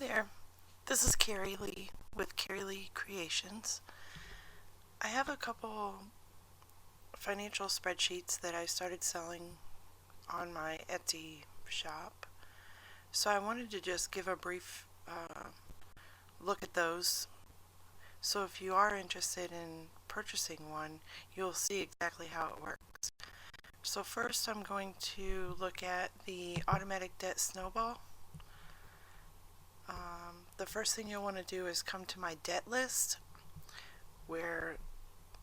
there, this is Karilee with Karilee Creations. I have a couple financial spreadsheets that I started selling on my Etsy shop. So I wanted to just give a brief look at those. So if you are interested in purchasing one, you'll see exactly how it works. So first I'm going to look at the automatic debt snowball. The first thing you'll want to do is come to my debt list, where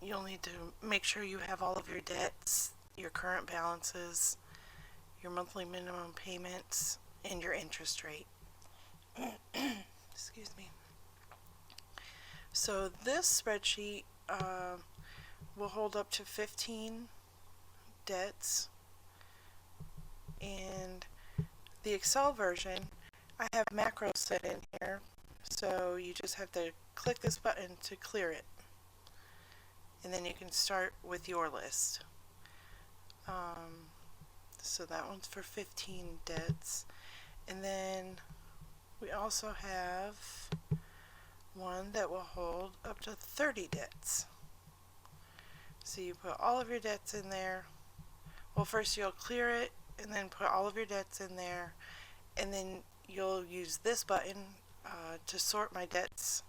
you'll need to make sure you have all of your debts, your current balances, your monthly minimum payments, and your interest rate. Excuse me. So this spreadsheet will hold up to 15 debts, and the Excel version, I have macros set in here, so you just have to click this button to clear it, and then you can start with your list. So that one's for 15 debts, and then we also have one that will hold up to 30 debts. So you put all of your debts in there. Well, first you'll clear it and then put all of your debts in there, and then you'll use this button to sort my debts.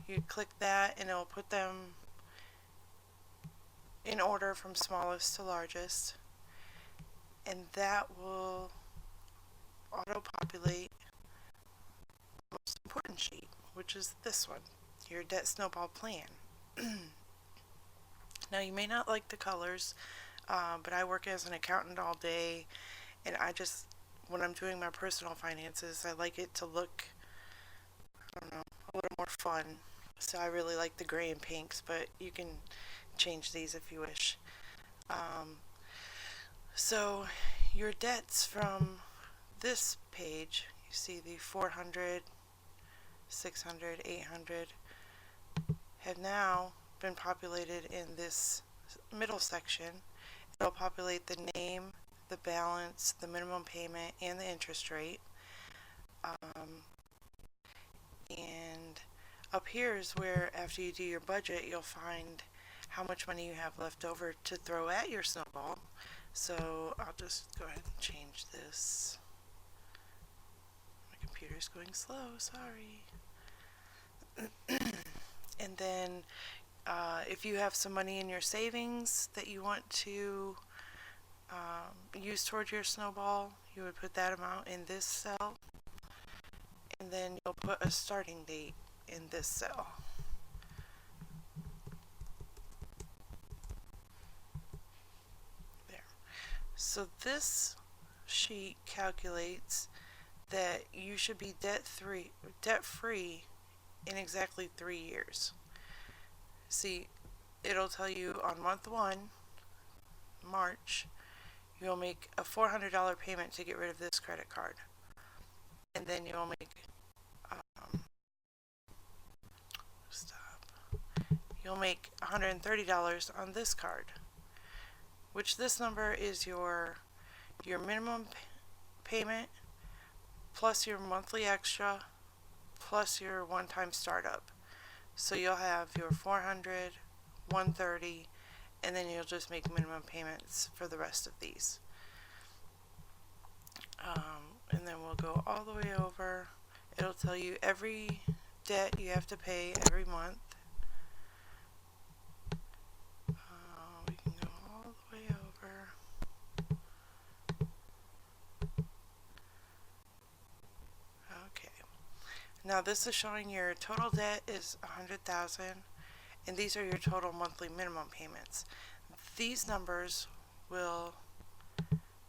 You click that and it will put them in order from smallest to largest, and that will auto-populate the most important sheet, which is this one, your debt snowball plan. Now you may not like the colors, but I work as an accountant all day, and when I'm doing my personal finances, I like it to look, I don't know, a little more fun. So I really like the gray and pinks, but you can change these if you wish. So your debts from this page, you see the 400, 600, 800, have now been populated in this middle section. It'll populate the name, the balance, the minimum payment, and the interest rate. And up here is where, after you do your budget, you'll find how much money you have left over to throw at your snowball. So I'll just go ahead and change this. My computer's going slow, sorry. And then if you have some money in your savings that you want to use towards your snowball, you would put that amount in this cell, and then you'll put a starting date in this cell. There. So this sheet calculates that you should be debt-free in exactly 3 years. See, it'll tell you on month 1, March, you'll make a $400 payment to get rid of this credit card, and then you'll make you'll make $130 on this card, which this number is your minimum payment plus your monthly extra plus your one-time startup. So you'll have your 400, 130, and then you'll just make minimum payments for the rest of these. And then we'll go all the way over. It'll tell you every debt you have to pay every month. We can go all the way over. Okay. Now this is showing your total debt is $100,000, and these are your total monthly minimum payments. These numbers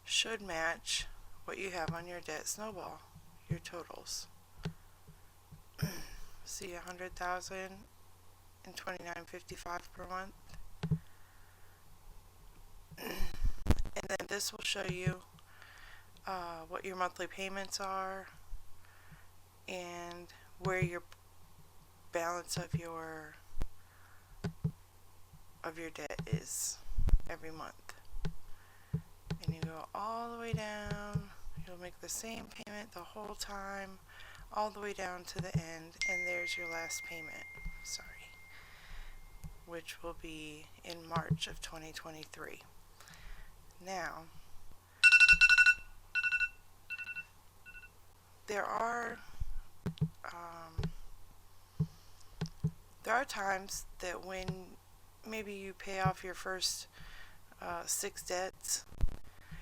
should match what you have on your debt snowball, your totals. See, $100,000 and $29.55 per month. And then this will show you what your monthly payments are and where your balance of your debt is every month. And you go all the way down. You'll make the same payment the whole time, all the way down to the end, and there's your last payment. Sorry. Which will be in March of 2023. Now, there are times that when maybe you pay off your first 6 debts,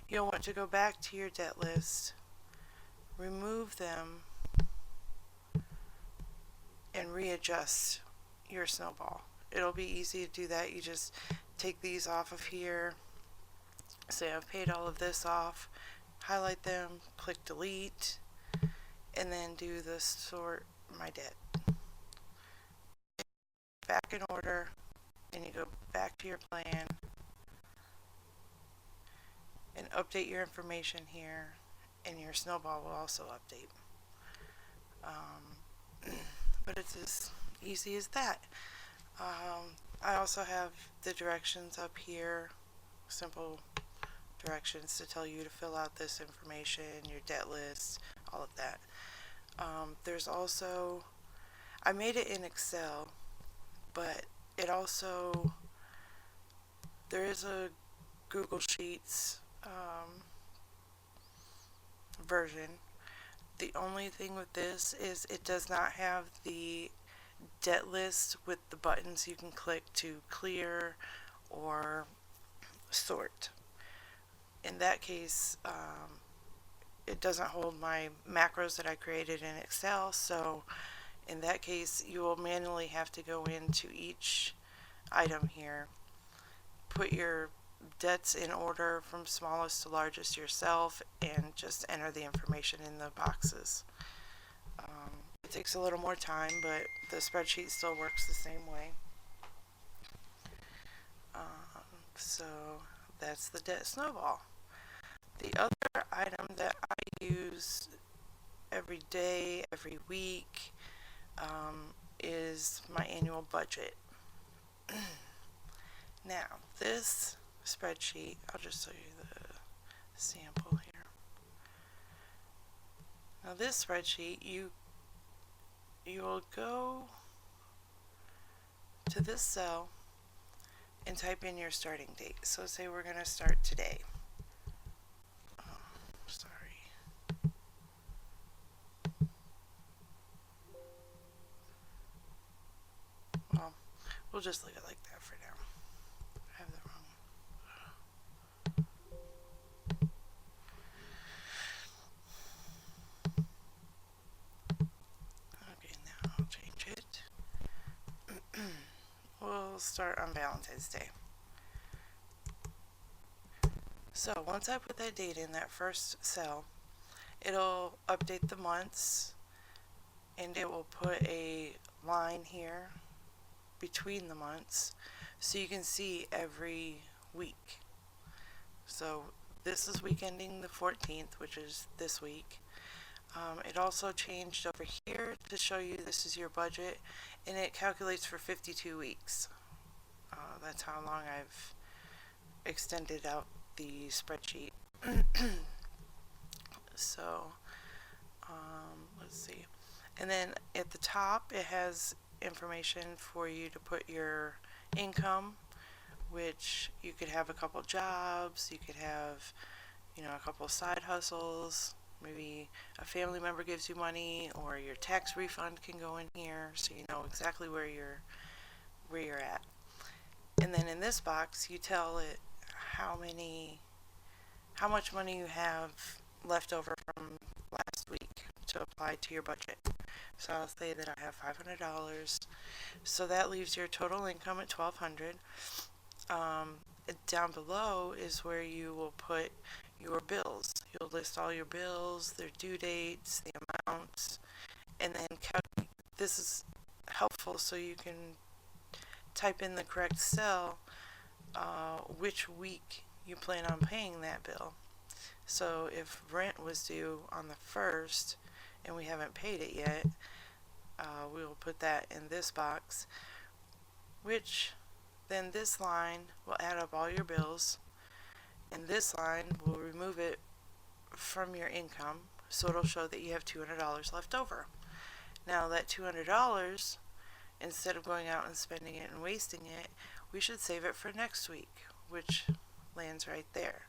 you'll want to go back to your debt list, remove them, and readjust your snowball. It'll be easy to do that. You just take these off of here, say I've paid all of this off, highlight them, click delete, and then do the sort my debt. Back in order, and you go back to your plan and update your information here, and your snowball will also update. But it's as easy as that. I also have the directions up here, simple directions to tell you to fill out this information, your debt list, all of that. There's also, I made it in Excel, but it also, there is a Google Sheets version. The only thing with this is it does not have the debt list with the buttons you can click to clear or sort. In that case, it doesn't hold my macros that I created in Excel, so in that case you will manually have to go into each item here, put your debts in order from smallest to largest yourself, and just enter the information in the boxes. It takes a little more time, but the spreadsheet still works the same way. So that's the debt snowball. The other item that I use every day, every week, is my annual budget. Now, this spreadsheet, I'll just show you the sample here. Now this spreadsheet, you will go to this cell and type in your starting date. So say we're going to start today. Well, we'll just leave it like that for now. I have the wrong. Okay, now I'll change it. We'll start on Valentine's Day. So once I put that date in that first cell, it'll update the months, and it will put a line here between the months so you can see every week. So this is week ending the 14th, which is this week. It also changed over here to show you this is your budget, and it calculates for 52 weeks. That's how long I've extended out the spreadsheet. So let's see, and then at the top it has information for you to put your income, which you could have a couple jobs, you could have, you know, a couple side hustles, maybe a family member gives you money, or your tax refund can go in here so you know exactly where you're at. And then in this box you tell it how much money you have left over from last week to apply to your budget. So I'll say that I have $500, so that leaves your total income at $1,200. Down below is where you will put your bills. You'll list all your bills, their due dates, the amounts, and then this is helpful so you can type in the correct cell which week you plan on paying that bill. So if rent was due on the 1st and we haven't paid it yet, we will put that in this box, which then this line will add up all your bills, and this line will remove it from your income, so it'll show that you have $200 left over. Now that $200, instead of going out and spending it and wasting it, we should save it for next week, which lands right there.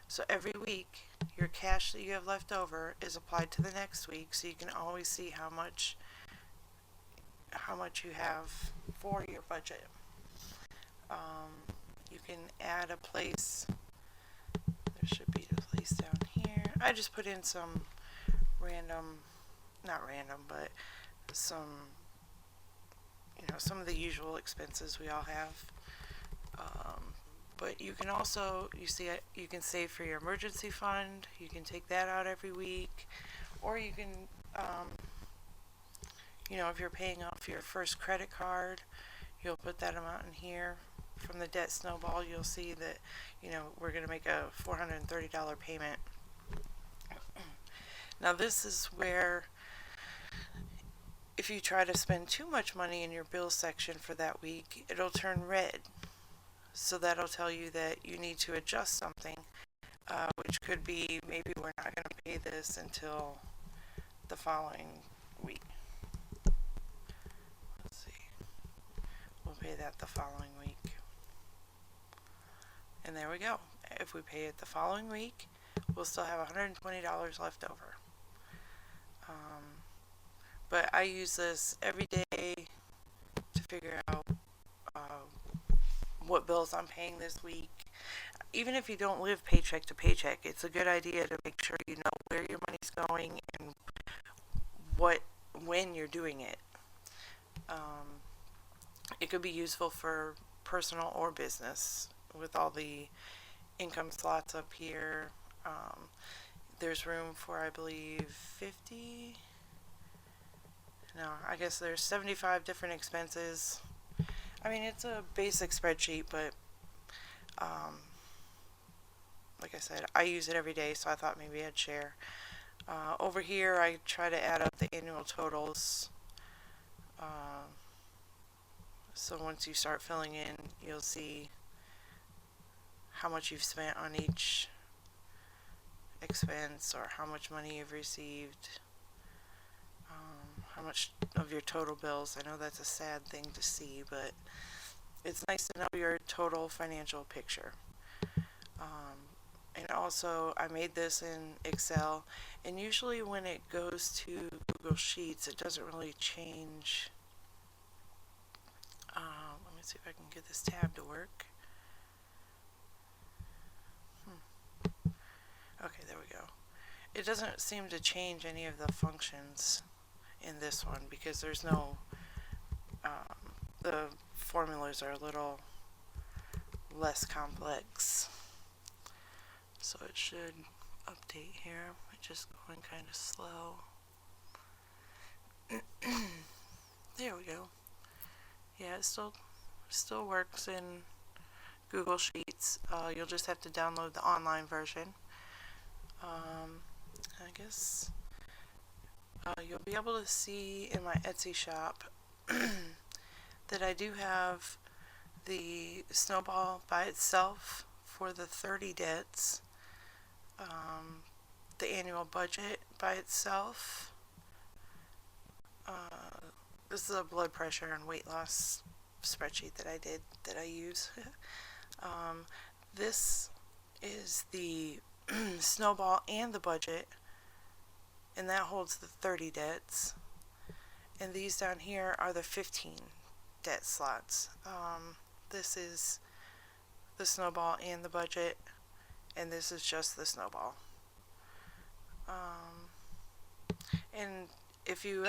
So every week, your cash that you have left over is applied to the next week, so you can always see how much you have for your budget. You can add a place. There should be a place down here. I just put in some random, not random, but some, some of the usual expenses we all have. But you can also, you can save for your emergency fund. You can take that out every week, or you can, if you're paying off your first credit card, you'll put that amount in here. From the debt snowball, you'll see that, we're going to make a $430 payment. Now this is where, if you try to spend too much money in your bills section for that week, it'll turn red. So that'll tell you that you need to adjust something, which could be maybe we're not going to pay this until the following week. Let's see. We'll pay that the following week. And there we go. If we pay it the following week, we'll still have $120 left over. But I use this every day to figure out what bills I'm paying this week. Even if you don't live paycheck to paycheck, it's a good idea to make sure you know where your money's going and when you're doing it. It could be useful for personal or business with all the income slots up here. There's room for, I believe, 50. No, I guess there's 75 different expenses. I mean, it's a basic spreadsheet, but like I said, I use it every day, so I thought maybe I'd share. Over here, I try to add up the annual totals. So once you start filling in, you'll see how much you've spent on each expense, or how much money you've received, how much of your total bills. I know that's a sad thing to see, but it's nice to know your total financial picture. And also, I made this in Excel, and usually when it goes to Google Sheets, it doesn't really change. Let me see if I can get this tab to work. Okay, there we go. It doesn't seem to change any of the functions in this one because there's no, the formulas are a little less complex. So it should update here. It's just going kind of slow. There we go. Yeah, it still works in Google Sheets. You'll just have to download the online version. I guess you'll be able to see in my Etsy shop that I do have the Snowball by itself for the 30 debts, the annual budget by itself. This is a blood pressure and weight loss spreadsheet that I use. This is the Snowball and the budget, and that holds the 30 debts. And these down here are the 15 debt slots. This is the Snowball and the budget, and this is just the Snowball. And if you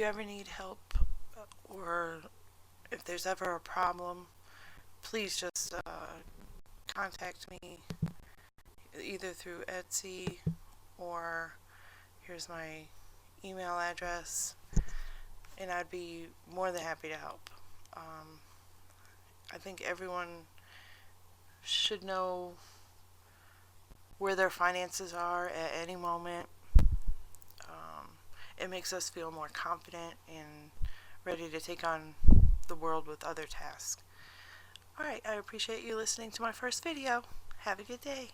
ever need help, or if there's ever a problem, please just contact me either through Etsy, or here's my email address, and I'd be more than happy to help. I think everyone should know where their finances are at any moment. It makes us feel more confident and ready to take on the world with other tasks. Alright, I appreciate you listening to my first video. Have a good day.